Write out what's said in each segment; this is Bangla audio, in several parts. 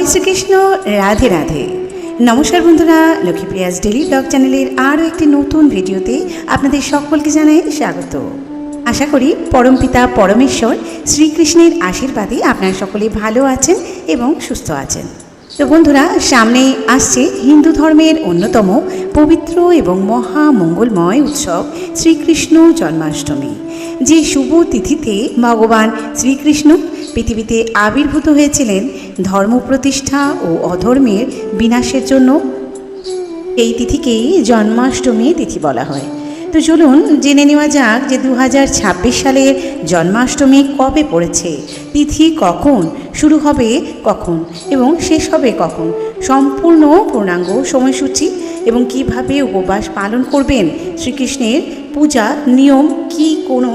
জয় শ্রীকৃষ্ণ। রাধে রাধে। নমস্কার বন্ধুরা, লক্ষ্মীপ্রিয়াস ডেলি ব্লগ চ্যানেলের আরও একটি নতুন ভিডিওতে আপনাদের সকলকে জানাই স্বাগত। আশা করি পরমপিতা পরমেশ্বর শ্রীকৃষ্ণের আশীর্বাদে আপনারা সকলে ভালো আছেন এবং সুস্থ আছেন। তো বন্ধুরা, সামনেই আসছে হিন্দু ধর্মের অন্যতম পবিত্র এবং মহামঙ্গলময় উৎসব শ্রীকৃষ্ণ জন্মাষ্টমী। যে শুভ তিথিতে ভগবান শ্রীকৃষ্ণ পৃথিবীতে আবির্ভূত হয়েছিলেন ধর্ম প্রতিষ্ঠা ও অধর্মের বিনাশের জন্য, এই তিথিকেই জন্মাষ্টমী তিথি বলা হয়। তো চলুন জেনে নেওয়া যাক যে 2026 সালের জন্মাষ্টমী কবে পড়েছে, তিথি কখন, শুরু হবে কখন এবং শেষ হবে কখন, সম্পূর্ণ পূর্ণাঙ্গ সময়সূচি এবং কিভাবে উপবাস পালন করবেন, শ্রীকৃষ্ণের পূজা নিয়ম কি, কোনো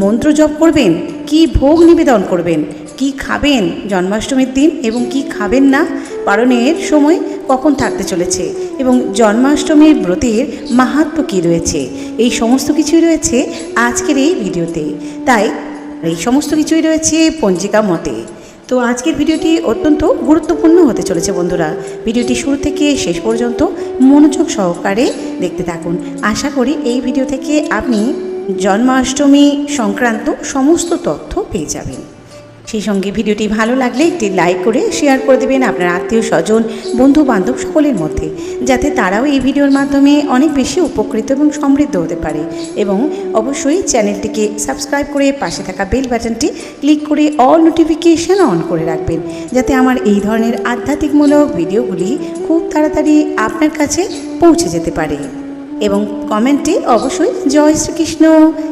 মন্ত্র জপ করবেন, কি ভোগ নিবেদন করবেন, কি খাবেন জন্মাষ্টমীর দিন এবং কি খাবেন না, পালনের সময় কখন থাকতে চলেছে এবং জন্মাষ্টমীর ব্রতের মাহাত্ম্য কী রয়েছে, এই সমস্ত কিছুই রয়েছে আজকের এই ভিডিওতে। তাই এই সমস্ত কিছুই রয়েছে পঞ্জিকা মতে। তো আজকের ভিডিওটি অত্যন্ত গুরুত্বপূর্ণ হতে চলেছে বন্ধুরা। ভিডিওটি শুরু থেকে শেষ পর্যন্ত মনোযোগ সহকারে দেখতে থাকুন। আশা করি এই ভিডিও থেকে আপনি জন্মাষ্টমী সংক্রান্ত সমস্ত তথ্য পেয়ে যাবেন। সেই সঙ্গে ভিডিওটি ভালো লাগলে একটি লাইক করে শেয়ার করে দেবেন আপনার আত্মীয় স্বজন, বন্ধু বান্ধব সকলের মধ্যে, যাতে তারাও এই ভিডিওর মাধ্যমে অনেক বেশি উপকৃত এবং সমৃদ্ধ হতে পারে। এবং অবশ্যই চ্যানেলটিকে সাবস্ক্রাইব করে পাশে থাকা বেল বাটনটি ক্লিক করে অল নোটিফিকেশান অন করে রাখবেন, যাতে আমার এই ধরনের আধ্যাত্মিকমূলক ভিডিওগুলি খুব তাড়াতাড়ি আপনার কাছে পৌঁছে যেতে পারে। এবং কমেন্টে অবশ্যই জয় শ্রীকৃষ্ণ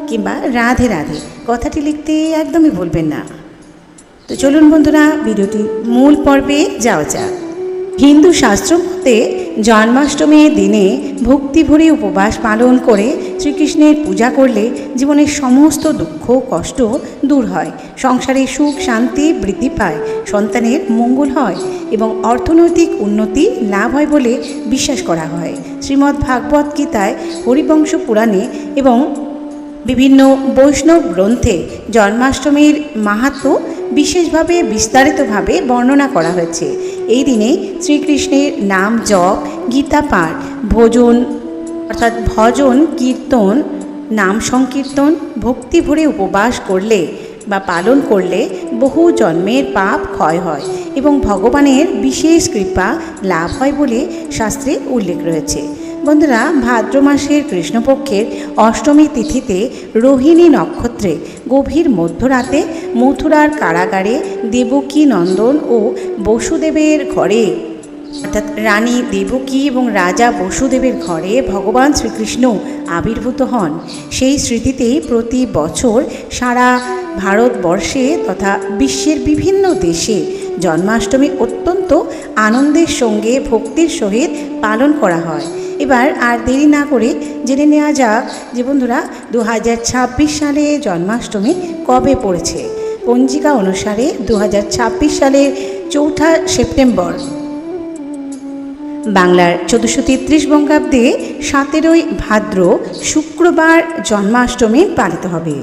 কিংবা রাধে রাধে কথাটি লিখতে একদমই ভুলবেন না। তো চলুন বন্ধুরা, ভিডিওটি মূল পর্বে যাওয়া যাক। হিন্দু শাস্ত্র মতে জন্মাষ্টমীর দিনে ভক্তিভরে উপবাস পালন করে শ্রীকৃষ্ণের পূজা করলে জীবনের সমস্ত দুঃখ কষ্ট দূর হয়, সংসারে সুখ শান্তি বৃদ্ধি পায়, সন্তানের মঙ্গল হয় এবং অর্থনৈতিক উন্নতি লাভ হয় বলে বিশ্বাস করা হয়। শ্রীমদ্ ভাগবত গীতায়, হরিবংশ পুরাণে এবং বিভিন্ন বৈষ্ণব গ্রন্থে জন্মাষ্টমীর মাহাত্ম্য বিশেষভাবে বিস্তারিতভাবে বর্ণনা করা হয়েছে। এই দিনে শ্রীকৃষ্ণের নাম জপ, গীতা পাঠ, ভজন কীর্তন, নাম সংকীর্তন, ভক্তি ভরে উপবাস করলে বা পালন করলে বহু জন্মের পাপ ক্ষয় হয় এবং ভগবানের বিশেষ কৃপা লাভ হয় বলে শাস্ত্রে উল্লেখ রয়েছে। বন্ধুরা, ভাদ্র মাসের কৃষ্ণপক্ষের অষ্টমী তিথিতে রোহিণী নক্ষত্রে গভীর মধ্যরাতে মথুরার কারাগারে দেবকী নন্দন ও বসুদেবের ঘরে, অর্থাৎ রানী দেবকী এবং রাজা বসুদেবের ঘরে ভগবান শ্রীকৃষ্ণ আবির্ভূত হন। সেই স্মৃতিতেই প্রতি বছর সারা ভারতবর্ষে তথা বিশ্বের বিভিন্ন দেশে জন্মাষ্টমী অত্যন্ত আনন্দের সঙ্গে ভক্তির সহিত পালন করা হয়। এবার আর দেরি না করে জেনে নেওয়া যাক যে বন্ধুরা 2026 সালে জন্মাষ্টমী কবে পড়েছে। পঞ্জিকা অনুসারে 2026 সালের 4 সেপ্টেম্বর, বাংলার 1433 বঙ্গাব্দে 17 ভাদ্র শুক্রবার জন্মাষ্টমী পালিত হবে।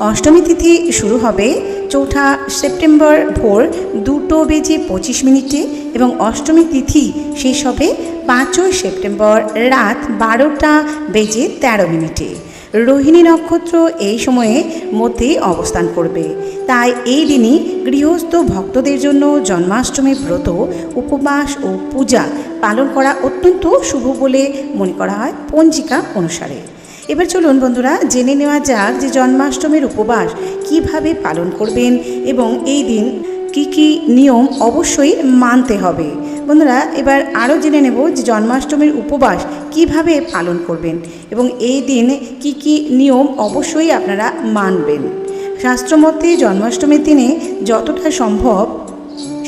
অষ্টমী তিথি শুরু হবে 4 সেপ্টেম্বর ভোর 2:25 এবং অষ্টমী তিথি শেষ হবে 5 সেপ্টেম্বর রাত 12:13। রোহিণী নক্ষত্র এই সময়ে মধ্যেই অবস্থান করবে। তাই এই দিনই গৃহস্থ ভক্তদের জন্য জন্মাষ্টমী ব্রত, উপবাস ও পূজা পালন করা অত্যন্ত শুভ বলে মনে করা হয় পঞ্জিকা অনুসারে। এবার চলুন বন্ধুরা, জেনে নেওয়া যাক যে জন্মাষ্টমীর উপবাস কিভাবে পালন করবেন এবং এই দিন কি কি নিয়ম অবশ্যই মানতে হবে। বন্ধুরা, এবার আরও জেনে নেব যে জন্মাষ্টমীর উপবাস কিভাবে পালন করবেন এবং এই দিন কি কি নিয়ম অবশ্যই আপনারা মানবেন। শাস্ত্রমতে জন্মাষ্টমীর দিনে যতটা সম্ভব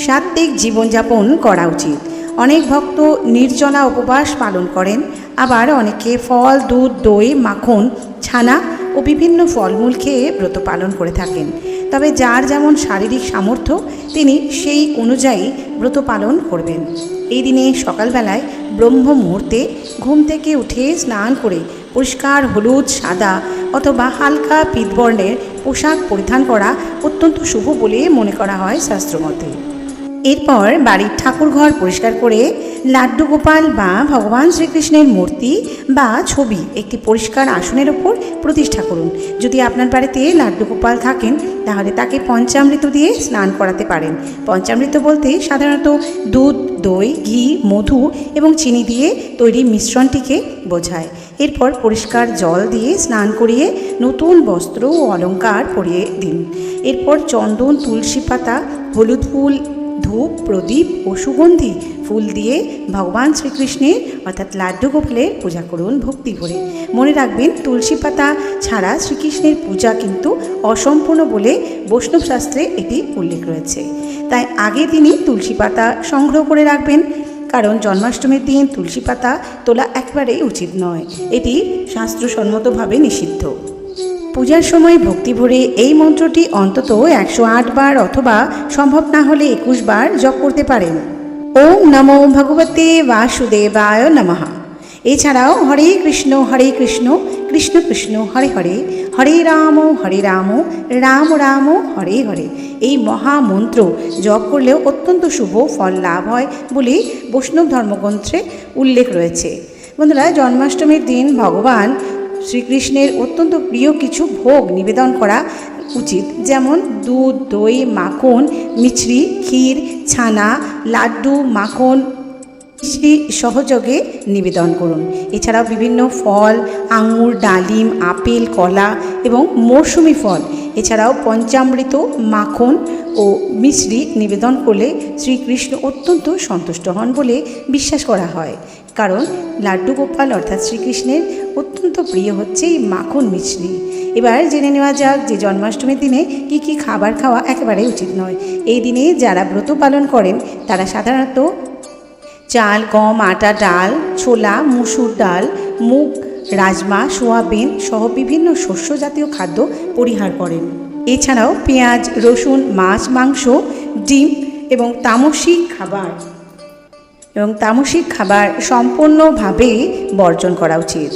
সাত্ত্বিক জীবনযাপন করা উচিত। অনেক ভক্ত নির্জলা উপবাস পালন করেন, আবার অনেকে ফল, দুধ, দই, মাখন, ছানা ও বিভিন্ন ফলমূল খেয়ে ব্রত পালন করে থাকেন। তবে যার যেমন শারীরিক সামর্থ্য তিনি সেই অনুযায়ী ব্রত পালন করবেন। এই দিনে সকালবেলায় ব্রহ্ম মুহূর্তে ঘুম থেকে উঠে স্নান করে পরিষ্কার হলুদ, সাদা অথবা হালকা পীতবর্ণের পোশাক পরিধান করা অত্যন্ত শুভ বলে মনে করা হয় শাস্ত্রমতে। এরপর বাড়ির ঠাকুরঘর পরিষ্কার করে লাড্ডু গোপাল বা ভগবান শ্রীকৃষ্ণের মূর্তি বা ছবি একটি পরিষ্কার আসনের ওপর প্রতিষ্ঠা করুন। যদি আপনার বাড়িতে লাড্ডু গোপাল থাকেন তাহলে তাকে পঞ্চামৃত দিয়ে স্নান করাতে পারেন। পঞ্চামৃত বলতে সাধারণত দুধ, দই, ঘি, মধু এবং চিনি দিয়ে তৈরি মিশ্রণটিকে বোঝায়। এরপর পরিষ্কার জল দিয়ে স্নান করিয়ে নতুন বস্ত্র ও অলঙ্কার পরিয়ে দিন। এরপর চন্দন, তুলসী পাতা, হলুদ ফুল, ধূপ, প্রদীপ ও সুগন্ধি ফুল দিয়ে ভগবান শ্রীকৃষ্ণের অর্থাৎ লাড্ডু গোপালের পূজা করুন ভক্তি ভরে। মনে রাখবেন, তুলসী পাতা ছাড়া শ্রীকৃষ্ণের পূজা কিন্তু অসম্পূর্ণ বলে বৈষ্ণব শাস্ত্রে এটি উল্লেখ রয়েছে। তাই আগের দিনই তুলসী পাতা সংগ্রহ করে রাখবেন, কারণ জন্মাষ্টমীর দিন তুলসী পাতা তোলা একেবারেই উচিত নয়, এটি শাস্ত্রসম্মতভাবে নিষিদ্ধ। পূজার সময় ভক্তি ভরে এই মন্ত্রটি অন্তত 108 বার অথবা সম্ভব না হলে 21 বার জপ করতে পারেন। ওম নমো ভগবতে বাসুদেবায় নমঃ। এছাড়াও হরে কৃষ্ণ কৃষ্ণ কৃষ্ণ হরে হরে, হরে রাম রাম রাম হরে হরে এই মহামন্ত্র জপ করলেও অত্যন্ত শুভ ফল লাভ হয় বলে বৈষ্ণব ধর্মগ্রন্থে উল্লেখ রয়েছে। বন্ধুরা, জন্মাষ্টমীর দিন ভগবান শ্রীকৃষ্ণের অত্যন্ত প্রিয় কিছু ভোগ নিবেদন করা উচিত, যেমন দুধ, দই, মাখন, মিছরি, ক্ষীর, ছানা, লাড্ডু, মাখন মিছরি সহযোগে নিবেদন করুন। এছাড়াও বিভিন্ন ফল, আঙুর, ডালিম, আপেল, কলা এবং মৌসুমি ফল, এছাড়াও পঞ্চামৃত, মাখন ও মিছরি নিবেদন করলে শ্রীকৃষ্ণ অত্যন্ত সন্তুষ্ট হন বলে বিশ্বাস করা হয়। কারণ লাড্ডু গোপাল অর্থাৎ শ্রীকৃষ্ণের অত্যন্ত প্রিয় হচ্ছে এই মাখন মিছরি। এবার জেনে নেওয়া যাক যে জন্মাষ্টমীর দিনে কি কি খাবার খাওয়া একেবারেই উচিত নয়। এই দিনে যারা ব্রত পালন করেন তারা সাধারণত চাল, গম, আটা, ডাল, ছোলা, মুসুর ডাল, মুগ, রাজমা, সোয়াবিন সহ বিভিন্ন শস্য জাতীয় খাদ্য পরিহার করেন। এছাড়াও পেঁয়াজ, রসুন, মাছ, মাংস, ডিম এবং তামসিক খাবার সম্পূর্ণভাবে বর্জন করা উচিত।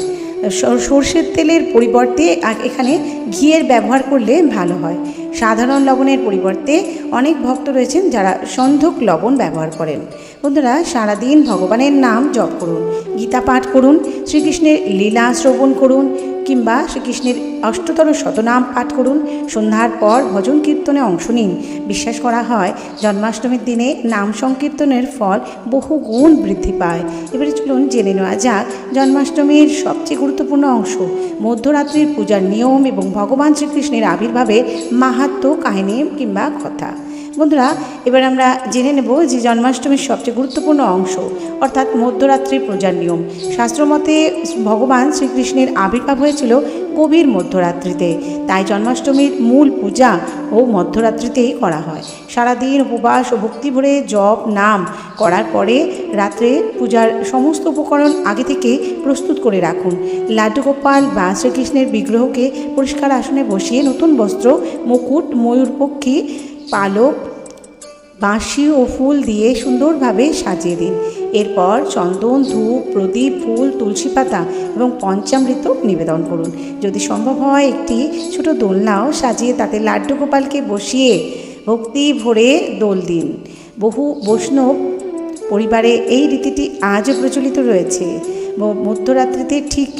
সর্ষের তেলের পরিবর্তে এখানে ঘিয়ের ব্যবহার করলে ভালো হয়। সাধারণ লবণের পরিবর্তে অনেক ভক্ত রয়েছেন যারা সন্ধক লবণ ব্যবহার করেন। বন্ধুরা, সারাদিন ভগবানের নাম জপ করুন, গীতা পাঠ করুন, শ্রীকৃষ্ণের লীলা শ্রবণ করুন কিংবা শ্রীকৃষ্ণের অষ্টতর শতনাম পাঠ করুন। সন্ধ্যার পর ভজন কীর্তনে অংশ নিন। বিশ্বাস করা হয় জন্মাষ্টমীর দিনে নাম সংকীর্তনের ফল বহু গুণ বৃদ্ধি পায়। এবারে চলুন জেনে নেওয়া যাক জন্মাষ্টমীর সবচেয়ে গুরুত্বপূর্ণ অংশ, মধ্যরাত্রির পূজার নিয়ম এবং ভগবান শ্রীকৃষ্ণের আবির্ভাবের মাহাত্ম্য, কাহিনী কিংবা কথা। বন্ধুরা, এবার আমরা জেনে নেব যে জন্মাষ্টমীর সবচেয়ে গুরুত্বপূর্ণ অংশ অর্থাৎ মধ্যরাত্রির পূজার নিয়ম। শাস্ত্রমতে ভগবান শ্রীকৃষ্ণের আবির্ভাব হয়েছিল গভীর মধ্যরাত্রিতে, তাই জন্মাষ্টমীর মূল পূজা ও মধ্যরাত্রিতেই করা হয়। সারাদিন উপবাস ও ভক্তি ভরে জপ নাম করার পরে রাত্রে পূজার সমস্ত উপকরণ আগে থেকে প্রস্তুত করে রাখুন। লাড্ডু গোপাল বা শ্রীকৃষ্ণের বিগ্রহকে পরিষ্কার আসনে বসিয়ে নতুন বস্ত্র, মুকুট, ময়ূরপক্ষী, পালক, বাঁশি ও ফুল দিয়ে সুন্দরভাবে সাজিয়ে দিন। এরপর চন্দন, ধূপ, প্রদীপ, ফুল, তুলসী পাতা এবং পঞ্চামৃত নিবেদন করুন। যদি সম্ভব হয় একটি ছোট দোলনাও সাজিয়ে তাতে লাড্ডু গোপালকে বসিয়ে ভক্তি ভরে দোল দিন। বহু বৈষ্ণব পরিবারে এই রীতিটি আজও প্রচলিত রয়েছে। মধ্যরাত্রিতে ঠিক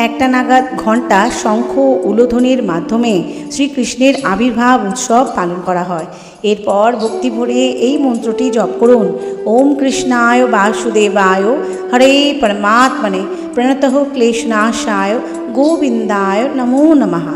1টা নাগাদ ঘণ্টা, শঙ্খ, উলুধ্বনির মাধ্যমে শ্রীকৃষ্ণের আবির্ভাব উৎসব পালন করা হয়। এরপর ভক্তি ভরে এই মন্ত্রটি জপ করুন, ওম কৃষ্ণায় বাসুদেবায় হরে পরমাত্মনে প্রণতঃ ক্লেশনাশায় গোবিন্দায় নমো নমঃ।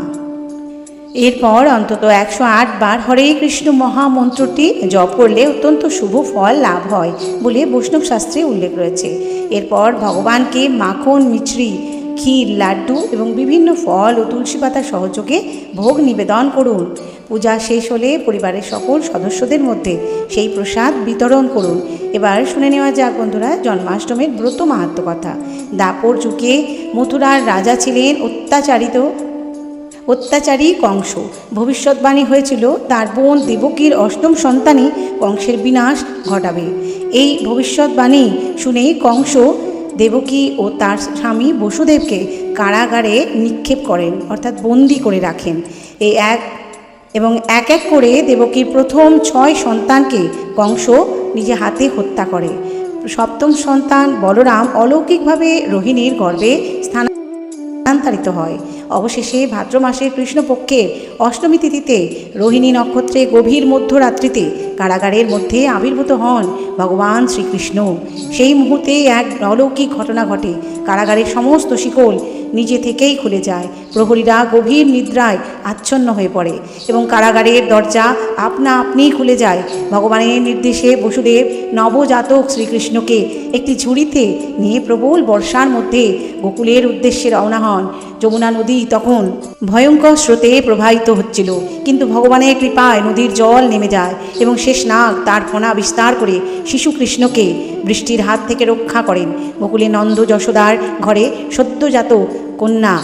এরপর অন্তত 108 বার হরে কৃষ্ণ মহামন্ত্রটি জপ করলে অত্যন্ত শুভ ফল লাভ হয় বলে বৈষ্ণব শাস্ত্রে উল্লেখ রয়েছে। এরপর ভগবানকে মাখন, মিছরি, ক্ষীর, লাড্ডু এবং বিভিন্ন ফল ও তুলসী পাতা সহযোগে ভোগ নিবেদন করুন। পূজা শেষ হলে পরিবারের সকল সদস্যদের মধ্যে সেই প্রসাদ বিতরণ করুন। এবার শুনে নেওয়া যাক বন্ধুরা জন্মাষ্টমীর ব্রত মাহাত্ম্য কথা। দাপর যুগে মথুরার রাজা ছিলেন অত্যাচারী কংস। ভবিষ্যৎবাণী হয়েছিল তার বোন দেবকীর 8ম সন্তানই কংসের বিনাশ ঘটাবে। এই ভবিষ্যৎবাণী শুনে কংস দেবকী ও তার স্বামী বসুদেবকে কারাগারে নিক্ষেপ করেন অর্থাৎ বন্দি করে রাখেন। এবং এক এক করে দেবকীর প্রথম 6 সন্তানকে কংস নিজে হাতে হত্যা করে। সপ্তম সন্তান বলরাম অলৌকিকভাবে রোহিণীর গর্ভে স্থানান্তরিত হয়। অবশেষে ভাদ্র মাসের কৃষ্ণপক্ষের অষ্টমী তিথিতে রোহিণী নক্ষত্রে গভীর মধ্যরাত্রিতে কারাগারের মধ্যে আবির্ভূত হন ভগবান শ্রীকৃষ্ণ। সেই মুহূর্তে এক অলৌকিক ঘটনা ঘটে। কারাগারের সমস্ত শিকল নিজে থেকেই খুলে যায়। প্রহরীরা গভীর নিদ্রায় আচ্ছন্ন হয়ে পড়ে এবং কারাগারের দরজা আপনা আপনিই খুলে যায়। ভগবানের নির্দেশে বসুদেব নবজাতক শ্রীকৃষ্ণকে একটি ঝুড়িতে নিয়ে প্রবল বর্ষার মধ্যে গোকুলের উদ্দেশ্যে রওনা হন। যমুনা নদী তখন ভয়ঙ্কর স্রোতে প্রবাহিত হচ্ছিল, কিন্তু ভগবানের কৃপায় নদীর জল নেমে যায় এবং শেষ নাগ তার ফণা বিস্তার করে শিশু কৃষ্ণকে বৃষ্টির হাত থেকে রক্ষা করেন। গোকুলে নন্দ যশোদার ঘরে সদ্যজাত কন্যা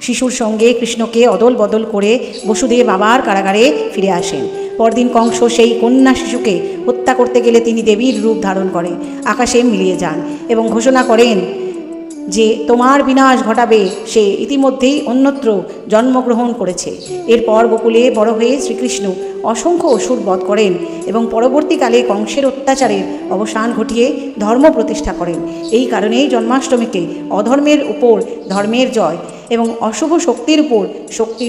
শিশুর সঙ্গে কৃষ্ণকে অদল বদল করে বসুদেব আবার কারাগারে ফিরে আসেন। পরদিন কংস সেই কন্যা শিশুকে হত্যা করতে গেলে তিনি দেবীর রূপ ধারণ করে আকাশে মিলিয়ে যান এবং ঘোষণা করেন যে তোমার বিনাশ ঘটাবে সে ইতিমধ্যেই অন্যত্র জন্মগ্রহণ করেছে। এরপর গোকুলে বড় হয়ে শ্রীকৃষ্ণ অসংখ্য অসুর বধ করেন এবং পরবর্তীকালে কংসের অত্যাচারের অবসান ঘটিয়ে ধর্ম প্রতিষ্ঠা করেন। এই কারণেই জন্মাষ্টমীকে অধর্মের উপর ধর্মের জয় এবং অশুভ শক্তির উপর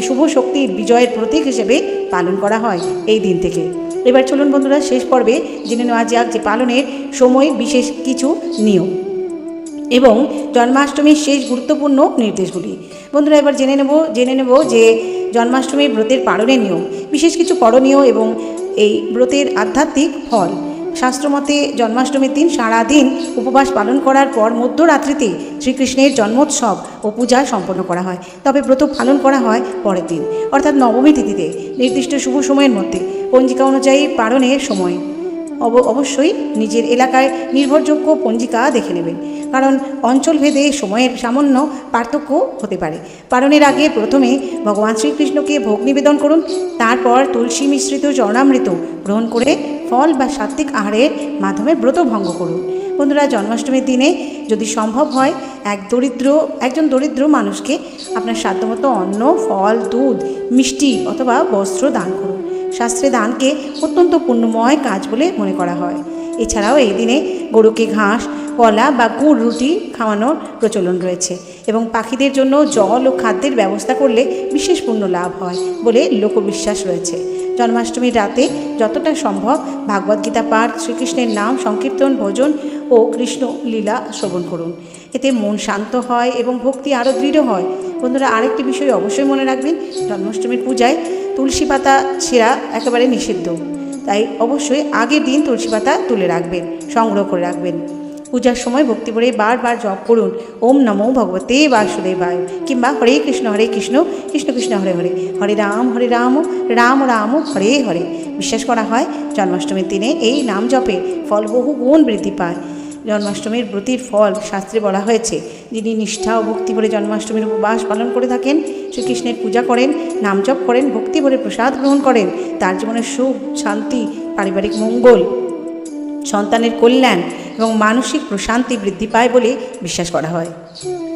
শুভ শক্তির বিজয়ের প্রতীক হিসেবে পালন করা হয় এই দিন থেকে। এবার চলুন বন্ধুরা, শেষ পর্বে জেনে নেওয়া যাক যে পালনের সময় বিশেষ কিছু নিয়ম এবং জন্মাষ্টমীর শেষ গুরুত্বপূর্ণ নির্দেশগুলি। বন্ধুরা, এবার জেনে নেব যে জন্মাষ্টমীর ব্রতের পালনের নিয়ম, বিশেষ কিছু করণীয় এবং এই ব্রতের আধ্যাত্মিক ফল। শাস্ত্রমতে জন্মাষ্টমীর দিন সারাদিন উপবাস পালন করার পর মধ্যরাত্রিতে শ্রীকৃষ্ণের জন্মোৎসব ও পূজা সম্পন্ন করা হয়। তবে ব্রত পালন করা হয় পরের দিন, অর্থাৎ নবমী তিথিতে নির্দিষ্ট শুভ সময়ের মধ্যে। পঞ্জিকা অনুযায়ী পালনের সময় অবশ্যই নিজের এলাকায় নির্ভরযোগ্য পঞ্জিকা দেখে নেবেন, কারণ অঞ্চলভেদে সময়ের সামান্য পার্থক্য হতে পারে। পালনের আগে প্রথমে ভগবান শ্রীকৃষ্ণকে ভোগ নিবেদন করুন, তারপর তুলসী মিশ্রিত চরণামৃত গ্রহণ করে ফল বা সাত্ত্বিক আহারের মাধ্যমে ব্রত ভঙ্গ করুন। বন্ধুরা, জন্মাষ্টমীর দিনে যদি সম্ভব হয় একজন দরিদ্র মানুষকে আপনার সাধ্যমতো অন্ন, ফল, দুধ, মিষ্টি অথবা বস্ত্র দান করুন। শাস্ত্রে দানকে অত্যন্ত পুণ্যময় কাজ বলে মনে করা হয়। এছাড়াও এই দিনে গরুকে ঘাস, কলা বা গুড় রুটি খাওয়ানোর প্রচলন রয়েছে এবং পাখিদের জন্য জল ও খাদ্যের ব্যবস্থা করলে বিশেষ পুণ্য লাভ হয় বলে লোকবিশ্বাস রয়েছে। জন্মাষ্টমীর রাতে যতটা সম্ভব ভাগবদ্গীতা পাঠ, শ্রীকৃষ্ণের নাম সংকীর্তন, ভজন ও কৃষ্ণ লীলা শ্রবণ করুন। এতে মন শান্ত হয় এবং ভক্তি আরও দৃঢ় হয়। বন্ধুরা, আরেকটি বিষয় অবশ্যই মনে রাখবেন, জন্মাষ্টমীর পূজায় তুলসী পাতা ছেঁড়া একেবারে নিষিদ্ধ, তাই অবশ্যই আগের দিন তুলসী পাতা তুলে রাখবেন, সংগ্রহ করে রাখবেন। পূজার সময় ভক্তি ভরে বারবার জপ করুন ওম নমো ভগবতে বাসুদেবায় কিংবা হরে কৃষ্ণ কৃষ্ণ কৃষ্ণ হরে হরে, হরে রাম রাম রাম হরে হরে। বিশ্বাস করা হয় জন্মাষ্টমীর দিনে এই নাম জপে ফল বহু গুণ বৃদ্ধি পায়। জন্মাষ্টমীর ব্রতের ফল শাস্ত্রে বলা হয়েছে, যিনি নিষ্ঠা ও ভক্তি ভরে জন্মাষ্টমীর উপবাস পালন করে থাকেন, শ্রীকৃষ্ণের পূজা করেন, নাম জপ করেন, ভক্তি ভরে প্রসাদ গ্রহণ করেন, তার জীবনে সুখ, শান্তি, পারিবারিক মঙ্গল, সন্তানের কল্যাণ এবং মানসিক প্রশান্তি বৃদ্ধি পায় বলে বিশ্বাস করা হয়।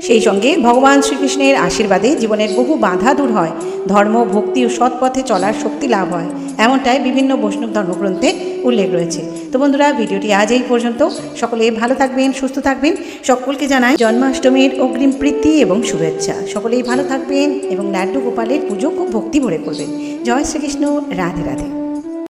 সেই সঙ্গে ভগবান শ্রীকৃষ্ণের আশীর্বাদে জীবনের বহু বাধা দূর হয়, ধর্ম, ভক্তি ও সৎ পথে চলার শক্তি লাভ হয়, এমনটাই বিভিন্ন বৈষ্ণব ধর্মগ্রন্থে উল্লেখ রয়েছে। তো বন্ধুরা, ভিডিওটি আজ এই পর্যন্ত। সকলে ভালো থাকবেন, সুস্থ থাকবেন। সকলকে জানাই জন্মাষ্টমীর অগ্রিম প্রীতি এবং শুভেচ্ছা। সকলেই ভালো থাকবেন এবং লাড্ডু গোপালের পুজো খুব ভক্তি ভরে করবেন। জয় শ্রীকৃষ্ণ, রাধে রাধে।